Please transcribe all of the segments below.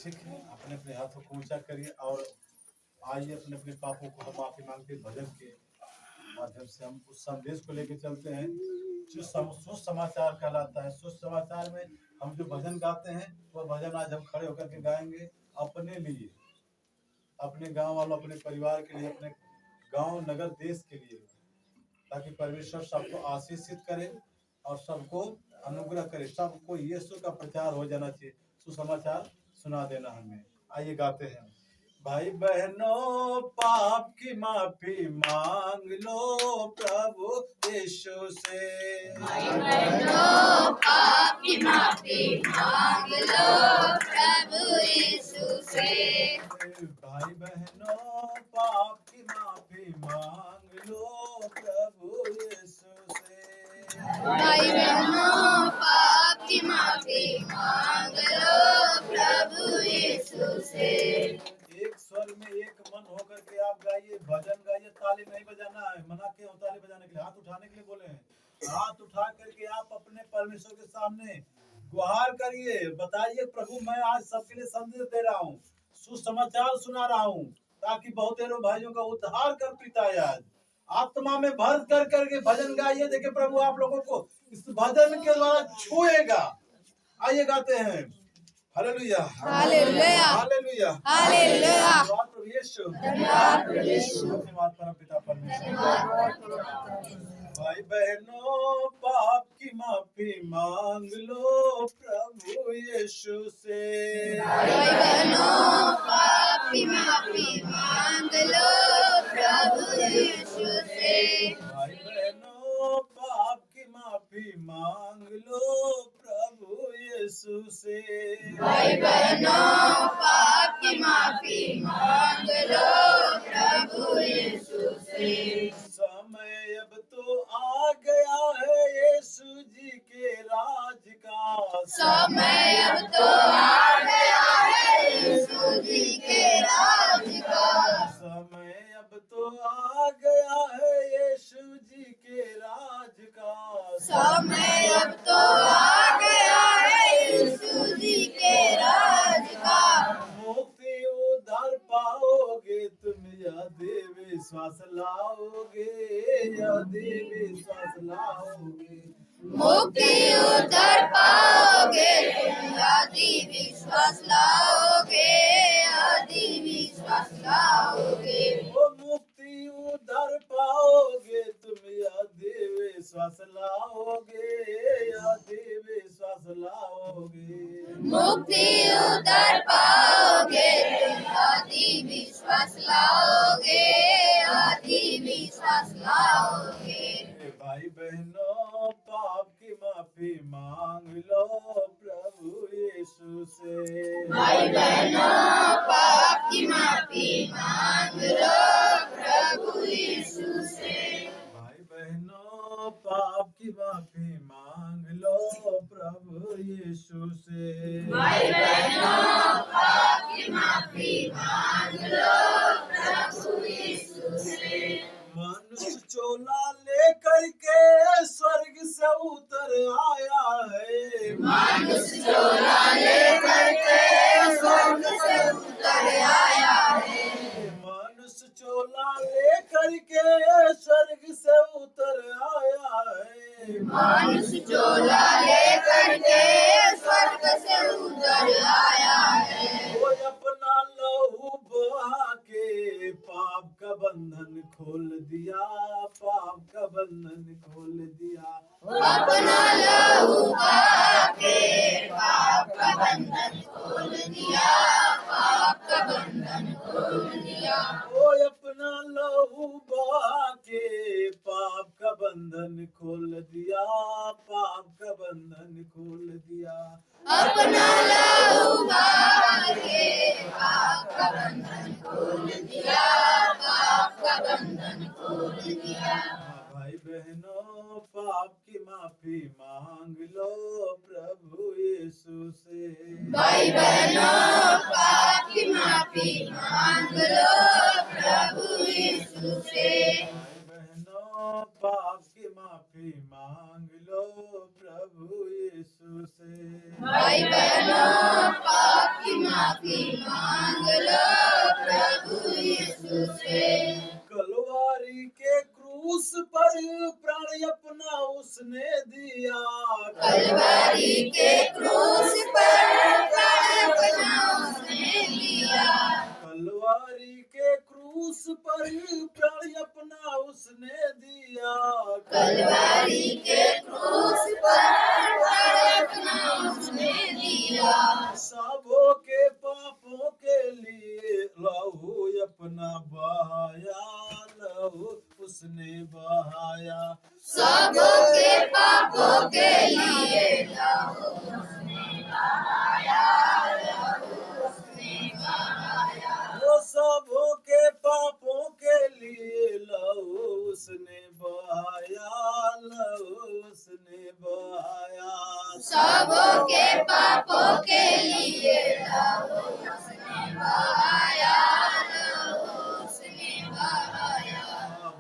ठीक है, अपने अपने हाथों को ऊंचा करिए और आइए अपने अपने पापों को हम माफी मांगते भजन के माध्यम से हम उस संदेश को लेकर चलते हैं जो सुसमाचार कहलाता है। सुसमाचार में हम जो भजन गाते हैं वह भजन आज हम खड़े होकर के गाएंगे अपने लिए, अपने गांव वालों, अपने परिवार के लिए, अपने गांव नगर देश के लिए, ताकि परमेश्वर सबको आशीषित करे और सबको अनुग्रह करे। सबको यीशु का प्रचार हो जाना चाहिए, सुसमाचार सुना देना हमें। आइए गाते हैं। भाई बहनों पाप की माफी मांग लो प्रभु यीशु से। भाई बहनों पाप की माफी मांग लो प्रभु यीशु से। भाई बहनों पाप की माफी मांग लो प्रभु यीशु से। भाई बहनों पाप की माफी मांग लो प्रभु यीशु से। एक स्वर में एक मन होकर के आप गाइए, भजन गाइए। ताली नहीं बजाना है, मना के हो ताली बजाने के लिए, हाथ उठाने के लिए बोले हैं। हाथ उठा करके आप अपने परमेश्वर के सामने गुहार करिए, बताइए प्रभु मैं आज सबके लिए संदेश दे रहा हूँ, सुसमाचार सुना रहा हूँ, ताकि बहुतेरों भाइयों का उद्धार कर पिता आज आत्मा में भर कर करके भजन गाइए। देखिए प्रभु आप लोगों को इस भजन के द्वारा छुएगा। आइए गाते हैं। Hallelujah hallelujah hallelujah hallelujah. धन्यवाद प्रभु यीशु, धन्यवाद परम पिता परमेश्वर। भाई बहनों पाप की माफी मांग लो प्रभु यीशु से। भाई बहनों पाप की माफी मांग लो प्रभु यीशु से। भाई बहनों पाप की माफी मांग लो प्रभु यीशु से। भाई बहनों पाप की माफी मांग लो प्रभु यीशु से। समय अब तो आ गया है यीशु जी के राज का। समय अब तो आ गया है यीशु जी के राज का। समय अब तो आ गया है यीशु जी के राज का। समय अब तो आ गया है यीशु जी के राज का। मुक्ति उद्धार पाओगे तुम यदि विश्वास लाओगे, यदि विश्वास लाओगे। मुक्ति उद्धार पाओगे यदि विश्वास लाओगे, यदि विश्वास लाओगे। वो मुक्ति उद्धार पाओगे तुम यदि विश्वास लाओगे, यदि विश्वास लाओगे। मुक्ति उद्धार पाओगे यदि विश्वास लाओगे, यदि विश्वास लाओगे। भाई बहनों पाप की माफी मांग लो प्रभु यीशु से। भाई बहनों पाप की माफी मांग लो प्रभु यीशु से। भाई बहनों पाप की माफी मांग लो प्रभु यीशु से। भाई बहनों पाप की माफी मांग लो प्रभु यीशु से। मनुष्य चोला लेकर के स्वर्ग से उतर आया है। मनुष्य चोला लेकर के स्वर्ग से उतर आया है। मनुष्य चोला लेकर के स्वर्ग से उतर आया है। मनुष्य चोला लेकर के स्वर्ग से उतर आया है। वो अपना लहू बहा के पाप का बंधन खोल दिया, पाप का बंधन खोल दिया। अपना लहू बहा के पाप का बंधन खोल दिया, पाप का बंधन खोल दिया। वो अपना लहू बहा के पाप का बंधन खोल दिया, पाप का बंधन खोल दिया। अपना लहू बहा के पाप का बंधन खोल दिया, पाप का बंधन खोल दिया। भाई बहनों पाप की माफी मांग लो माफी मांग लो प्रभु यीशु से। कलवारी के क्रूस पर प्राण अपना उसने दिया। कलवारी के क्रूस पर प्राण अपना उसने लिया। कलवारी के क्रूस पर प्राण अपना उसने दिया। कलवारी के क्रूस पर प्राण अपना उसने दिया। सबों के पापों के लिए लहू अपना बहाया, लहू उसने बहाया। सबों के पापों के लिए लहू उसने बहाया, लहू उसने बहाया। वो सबों के पापों के लिए लहू उसने बहाया, लहू उसने बहाया। सबों के पापों के लिए लहू उसने बहाया, लहू उसने बहाया।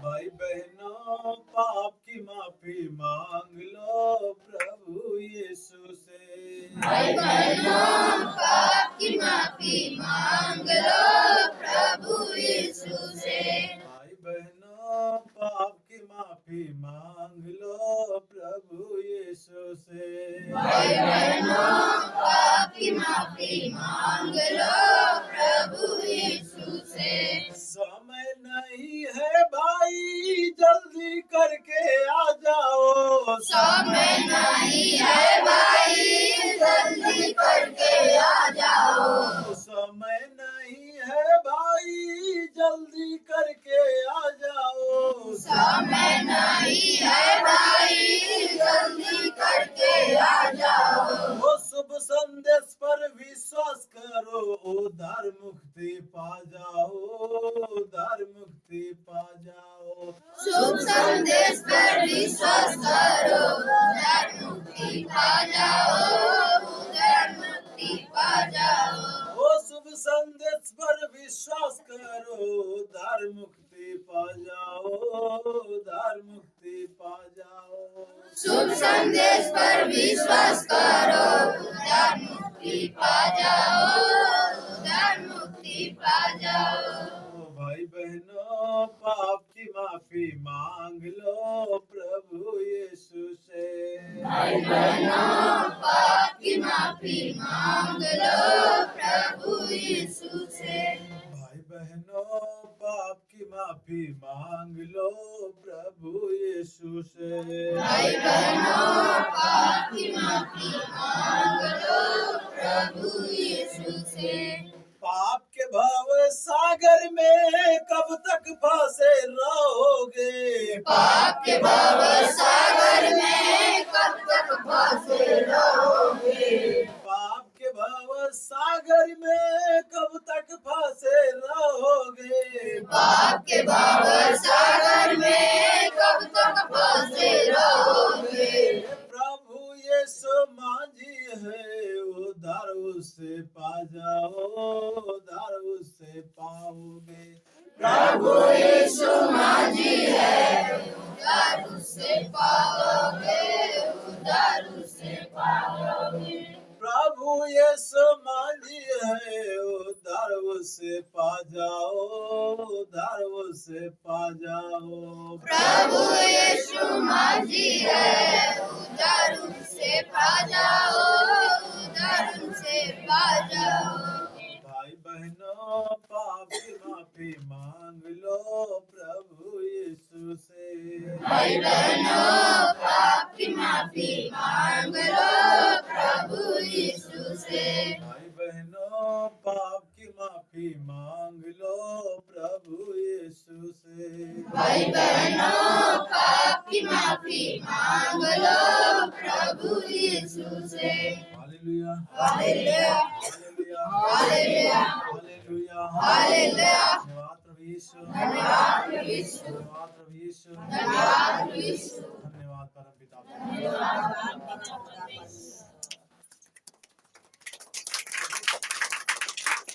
भाई बहनों पाप की माफी मांग लो प्रभु यीशु से। भाई बहनों पाप की माफी मांग लो प्रभु यीशु से। भाई बहनों पाप की माफी मांग लो प्रभु यीशु से। भाई बहनों पाप की माफी मांग लो प्रभु यीशु से। समय नहीं है भाई जल्दी करके आ जाओ। समय नहीं है भाई जल्दी करके आ जाओ। समय नहीं है भाई जल्दी करके आ जाओ। समय नहीं है भाई जल्दी करके आ जाओ। वो शुभ संदेश पर विश्वास करो, उधार मुक्ति पा जाओ, उधार मुक्ति पा जाओ। शुभ संदेश पर विश्वास करो, उधार मुक्ति पा जाओ, उधार मुक्ति पा जाओ। वो शुभ संदेश पर विश्वास करो, उधार मुक्ति पा जाओ, उधार मुक्ति पा जाओ। शुभ संदेश पर विश्वास करो, उधार मुक्ति पा जाओ, उधार मुक्ति पा जाओ। भाई बहनों पाप की माफी मांग लो प्रभु यीशु से। भाई बहनों पाप की माफी मांग लो प्रभु यीशु से। भाई बहनों पाप की माफी मांग लो प्रभु यीशु से। भाई बहनों पाप की माफी मांग लो प्रभु यीशु से। पाप के भाव सागर में कब तक फंसे रहोगे। पाप के भव सागर में कब तक फंसे रहोगे। पाप के भाव सागर में कब तक फंसे रहोगे। पाप के भव सागर में कब तक फंसे रहोगे। प्रभु यीशु माझी है, उधार उससे पा जाओ, उधार उससे पाओगे। प्रभु यीशु माझी है, उधार उससे पाओगे, उधार उससे पाओगे। प्रभु यीशु माझी है, उधार उससे पा जाओ, उधार उससे पा जाओ। प्रभु यीशु माझी है, उधार उससे पा जाओ, उधार उससे पा जाओ। भाई बहनों पाप की माफी मांग लो प्रभु यीशु से। भाई बहनों पाप की माफी मांग लो प्रभु यीशु से। भाई बहनों पाप की माफी मांग लो प्रभु यीशु से। भाई बहनों पाप की माफी मांग लो प्रभु यीशु से। Hallelujah, hallelujah, hallelujah, hallelujah, hallelujah, hallelujah. धन्यवाद प्रभु यीशु, धन्यवाद प्रभु यीशु, धन्यवाद प्रभु यीशु, धन्यवाद प्रभु यीशु, धन्यवाद परम पिता। धन्यवाद परम पिता।